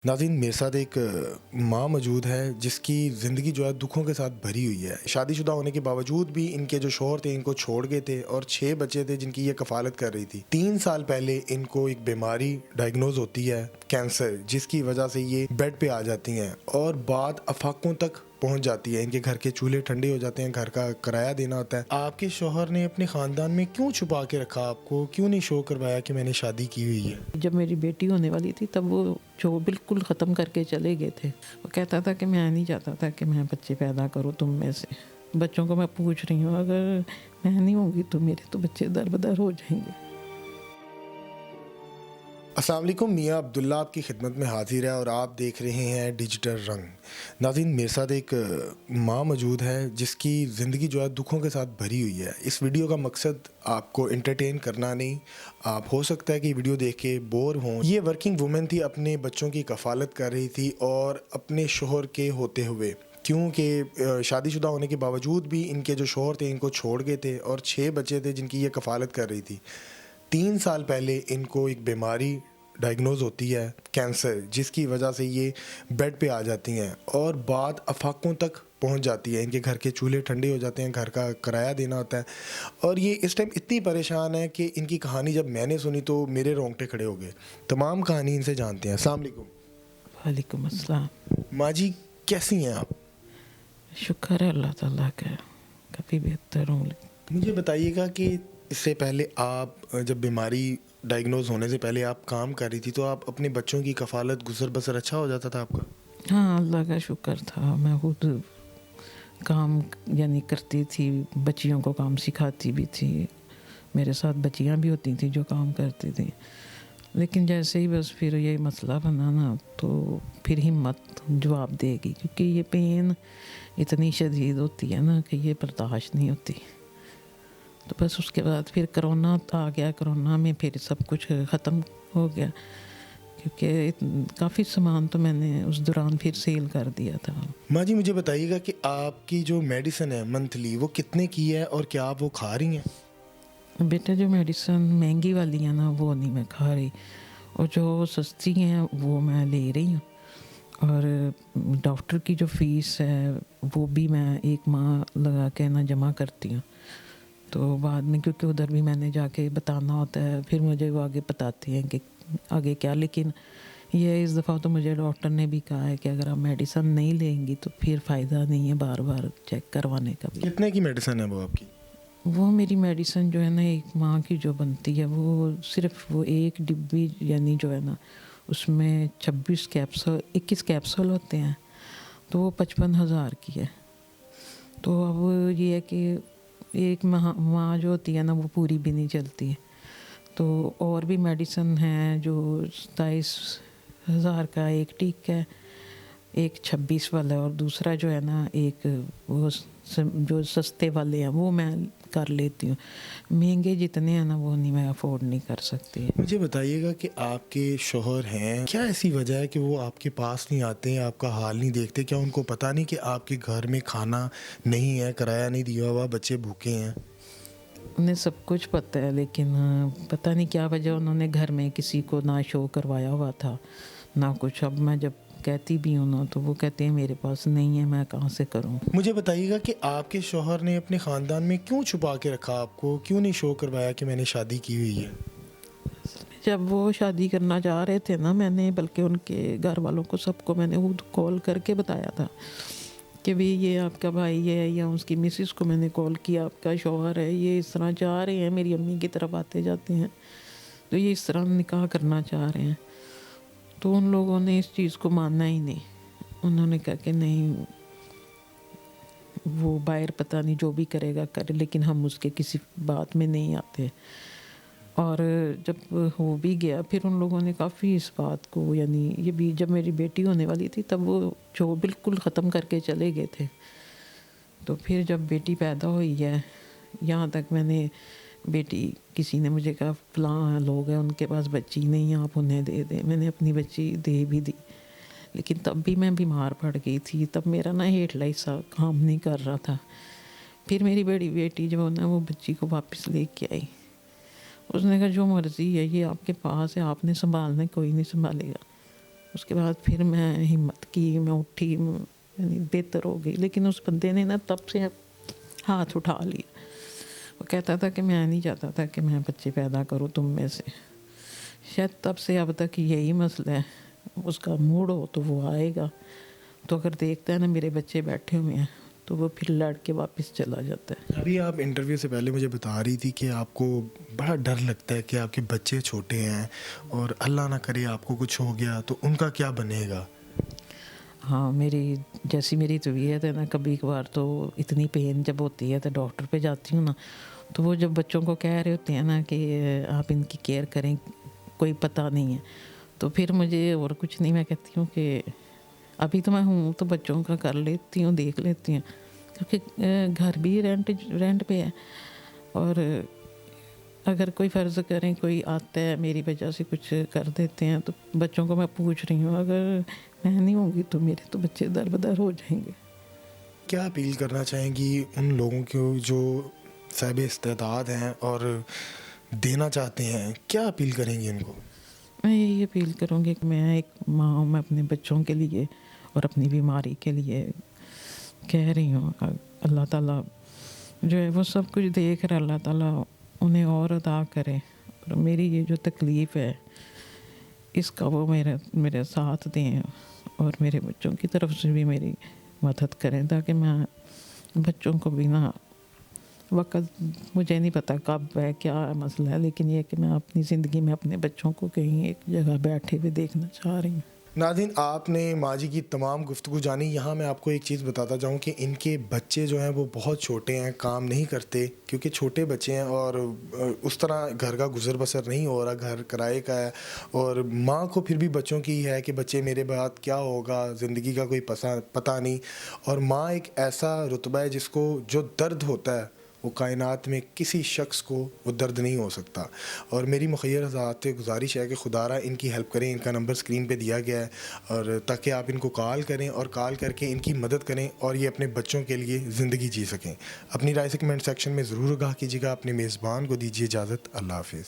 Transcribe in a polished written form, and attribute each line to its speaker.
Speaker 1: नाज़रीन, मेरे साथ एक माँ मौजूद है जिसकी ज़िंदगी जो है दुखों के साथ भरी हुई है। शादीशुदा होने के बावजूद भी इनके जो शौहर थे इनको छोड़ गए थे और 6 बच्चे थे जिनकी ये कफ़ालत कर रही थी। 3 साल पहले इनको एक बीमारी डायग्नोज़ होती है, कैंसर, जिसकी वजह से ये बेड पे आ जाती हैं और बात आफ़ाक़ों तक पहुंच जाती है। इनके घर के चूल्हे ठंडे हो जाते हैं, घर का किराया देना होता है। आपके शौहर ने अपने ख़ानदान में क्यों छुपा के रखा आपको? क्यों नहीं शो करवाया कि मैंने शादी की हुई है?
Speaker 2: जब मेरी बेटी होने वाली थी तब वो जो बिल्कुल ख़त्म करके चले गए थे। वो कहता था कि मैं नहीं चाहता था कि मैं बच्चे पैदा करूँ तुम में से। बच्चों को मैं पूछ रही हूँ, अगर मैं नहीं होंगी तो मेरे तो बच्चे दर-बदर हो जाएंगे।
Speaker 1: अस्सलाम वालेकुम, मियाँ अब्दुल्ला आपकी खिदमत में हाजिर है और आप देख रहे हैं डिजिटल रंग। नाज़रीन, मेरे साथ एक माँ मौजूद है जिसकी ज़िंदगी जो है दुखों के साथ भरी हुई है। इस वीडियो का मकसद आपको एंटरटेन करना नहीं, आप हो सकता है कि वीडियो देख के बोर हों। ये वर्किंग वुमेन थी, अपने बच्चों की कफ़ालत कर रही थी और अपने शोहर के होते हुए, क्योंकि शादीशुदा होने के बावजूद भी इनके जो शोहर थे इनको छोड़ गए थे और 6 बच्चे थे जिनकी ये कफ़ालत कर रही थी। 3 साल पहले इनको एक बीमारी डायग्नोज़ होती है, कैंसर, जिसकी वजह से ये बेड पे आ जाती हैं और बात आफ़ाक़ों तक पहुंच जाती है। इनके घर के चूल्हे ठंडे हो जाते हैं, घर का किराया देना होता है और ये इस टाइम इतनी परेशान है कि इनकी कहानी जब मैंने सुनी तो मेरे रोंगटे खड़े हो गए। तमाम कहानी इनसे जानते हैं। अस्सलाम वालेकुम।
Speaker 2: वालेकुम अस्सलाम।
Speaker 1: माँ जी, कैसी हैं आप?
Speaker 2: शुक्र है अल्लाह ताला का, काफ़ी बेहतर हूँ।
Speaker 1: मुझे बताइएगा कि इससे पहले आप जब बीमारी डायग्नोज़ होने से पहले आप काम कर रही थी तो आप अपने बच्चों की कफ़ालत गुज़र बसर अच्छा हो जाता था आपका?
Speaker 2: हाँ, अल्लाह का शुक्र था। मैं खुद काम यानी करती थी, बच्चियों को काम सिखाती भी थी। मेरे साथ बच्चियाँ भी होती थी जो काम करती थी। लेकिन जैसे ही बस फिर ये मसला बना ना, तो फिर हिम्मत जवाब देगी, क्योंकि ये पेन इतनी शदीद होती है ना कि ये बर्दाश्त नहीं होती। तो बस उसके बाद फिर कोरोना आ गया। कोरोना में फिर सब कुछ ख़त्म हो गया, क्योंकि काफ़ी सामान तो मैंने उस दौरान फिर सेल कर दिया था।
Speaker 1: माँ जी, मुझे बताइएगा कि आपकी जो मेडिसिन है मंथली, वो कितने की है और क्या आप वो खा रही हैं?
Speaker 2: बेटा, जो मेडिसिन महंगी वाली है ना वो नहीं मैं खा रही, और जो सस्ती हैं वो मैं ले रही हूँ। और डॉक्टर की जो फ़ीस है वो भी मैं 1 माह लगा के ना जमा करती हूँ। तो बाद में, क्योंकि उधर भी मैंने जाके बताना होता है, फिर मुझे वो आगे बताते हैं कि आगे क्या। लेकिन ये इस दफ़ा तो मुझे डॉक्टर ने भी कहा है कि अगर आप मेडिसिन नहीं लेंगी तो फिर फ़ायदा नहीं है बार बार चेक करवाने का भी।
Speaker 1: कितने की मेडिसिन है वो आपकी?
Speaker 2: वो मेरी मेडिसिन जो है ना 1 माह की जो बनती है, वो सिर्फ वो 1 डिब्बी यानी जो है ना उसमें 21 कैप्सूल होते हैं, तो वो 55,000 की है। तो अब ये है कि 1 माह जो होती है ना वो पूरी भी नहीं चलती है। तो और भी मेडिसिन हैं जो 27,000 का एक टिक है, एक 26 वाला है, और दूसरा जो है ना एक वो जो सस्ते वाले हैं वो मैं कर लेती हूँ। महंगे जितने हैं ना वो नहीं, मैं अफोर्ड नहीं कर सकती।
Speaker 1: मुझे बताइएगा कि आपके शौहर हैं, क्या ऐसी वजह है कि वो आपके पास नहीं आते हैं, आपका हाल नहीं देखते? क्या उनको पता नहीं कि आपके घर में खाना नहीं है, किराया नहीं दिया हुआ, बच्चे भूखे हैं?
Speaker 2: उन्हें सब कुछ पता है, लेकिन पता नहीं क्या वजह, उन्होंने घर में किसी को ना शो करवाया हुआ था ना कुछ। अब मैं जब कहती भी हूँ ना तो वो कहते हैं मेरे पास नहीं है, मैं कहाँ से करूँ।
Speaker 1: मुझे बताइएगा कि आपके शौहर ने अपने ख़ानदान में क्यों छुपा के रखा आपको? क्यों नहीं शो करवाया कि मैंने शादी की हुई है?
Speaker 2: जब वो शादी करना चाह रहे थे ना, मैंने बल्कि उनके घर वालों को सबको मैंने खुद कॉल करके बताया था कि भी ये आपका भाई है, या उसकी मिसेस को मैंने कॉल किया, आपका शौहर है, ये इस तरह चाह रहे हैं, मेरी अम्मी की तरफ आते जाते हैं, तो ये इस तरह निकाह करना चाह रहे हैं। तो उन लोगों ने इस चीज़ को माना ही नहीं। उन्होंने कहा कि नहीं, वो बाहर पता नहीं जो भी करेगा करे, लेकिन हम उसके किसी बात में नहीं आते। और जब हो भी गया, फिर उन लोगों ने काफ़ी इस बात को, यानी ये भी जब मेरी बेटी होने वाली थी तब वो जो बिल्कुल ख़त्म करके चले गए थे। तो फिर जब बेटी पैदा हुई है, यहाँ तक मैंने बेटी, किसी ने मुझे कहा फलां लोग हैं उनके पास बच्ची नहीं है, आप उन्हें दे दें। मैंने अपनी बच्ची दे भी दी, लेकिन तब भी मैं बीमार पड़ गई थी। तब मेरा ना हेठला हिस्सा काम नहीं कर रहा था। फिर मेरी बड़ी बेटी जो ना वो बच्ची को वापस लेके आई। उसने कहा जो मर्ज़ी है, ये आपके पास है, आपने संभालना है, कोई नहीं संभालेगा। اس کے بعد پھر میں ہمت کی، میں اٹھی، یعنی بہتر ہو گئی. لیکن اس بندے نے نا تب سے ہاتھ اٹھا لیا. وہ کہتا تھا کہ میں نہیں چاہتا تھا کہ میں بچے پیدا کروں تم میں سے. شاید تب سے اب تک یہی مسئلہ ہے. اس کا موڈ ہو تو وہ آئے گا، تو اگر دیکھتا ہے نا میرے بچے بیٹھے ہوئے ہیں تو وہ پھر لڑ کے واپس چلا جاتا ہے.
Speaker 1: ابھی آپ انٹرویو سے پہلے مجھے بتا رہی تھی کہ آپ کو بڑا ڈر لگتا ہے کہ آپ کے بچے چھوٹے ہیں اور اللہ نہ کرے آپ کو کچھ ہو گیا تو ان کا کیا بنے گا.
Speaker 2: ہاں، میری طبیعت ہے نا، کبھی کبھار تو اتنی پین جب ہوتی ہے تو ڈاکٹر پہ جاتی ہوں نا، تو وہ جب بچوں کو کہہ رہے ہوتے ہیں نا کہ آپ ان کی کیئر کریں، کوئی پتہ نہیں ہے، تو پھر مجھے اور کچھ نہیں، میں کہتی ہوں کہ ابھی تو میں ہوں تو بچوں کا کر لیتی ہوں، دیکھ لیتی ہوں، کیونکہ گھر بھی رینٹ پہ ہے. اور اگر کوئی فرض کریں کوئی آتا ہے میری وجہ سے کچھ کر دیتے ہیں تو بچوں کو میں پوچھ رہی ہوں، اگر میں نہیں ہوں گی تو میرے تو بچے در بدر ہو جائیں گے.
Speaker 1: کیا اپیل کرنا چاہیں گی ان لوگوں کو جو صاحب استعداد ہیں اور دینا چاہتے ہیں، کیا اپیل کریں گی ان کو؟
Speaker 2: میں یہی اپیل کروں گی کہ میں ایک ماں ہوں، میں اپنے بچوں کے لیے اور اپنی بیماری کے لیے کہہ رہی ہوں. اللہ تعالیٰ جو ہے وہ سب کچھ دیکھ رہا، اللہ تعالیٰ انہیں اور عطا کرے. اور میری یہ جو تکلیف ہے اس کا وہ میرے ساتھ دیں اور میرے بچوں کی طرف سے بھی میری مدد کریں، تاکہ میں بچوں کو بھی نہ وقت، مجھے نہیں پتہ کب ہے، کیا مسئلہ ہے، لیکن یہ کہ میں اپنی زندگی میں اپنے بچوں کو کہیں ایک جگہ بیٹھے ہوئے دیکھنا چاہ رہی ہوں.
Speaker 1: ناظرین، آپ نے ماں جی کی تمام گفتگو جانی. یہاں میں آپ کو ایک چیز بتاتا جاؤں کہ ان کے بچے جو ہیں وہ بہت چھوٹے ہیں، کام نہیں کرتے کیونکہ چھوٹے بچے ہیں اور اس طرح گھر کا گزر بسر نہیں ہو رہا، گھر کرائے کا ہے. اور ماں کو پھر بھی بچوں کی ہے کہ بچے میرے بعد کیا ہوگا، زندگی کا کوئی پتہ نہیں. اور ماں ایک ایسا رتبہ ہے جس کو جو درد ہوتا ہے وہ کائنات میں کسی شخص کو وہ درد نہیں ہو سکتا. اور میری مخیر حضرات سے گزارش ہے کہ خدا را ان کی ہیلپ کریں. ان کا نمبر اسکرین پہ دیا گیا ہے، اور تاکہ آپ ان کو کال کریں اور کال کر کے ان کی مدد کریں اور یہ اپنے بچوں کے لیے زندگی جی سکیں. اپنی رائے سے کمنٹ سیکشن میں ضرور آگاہ کیجیے گا. اپنے میزبان کو دیجیے اجازت. اللہ حافظ.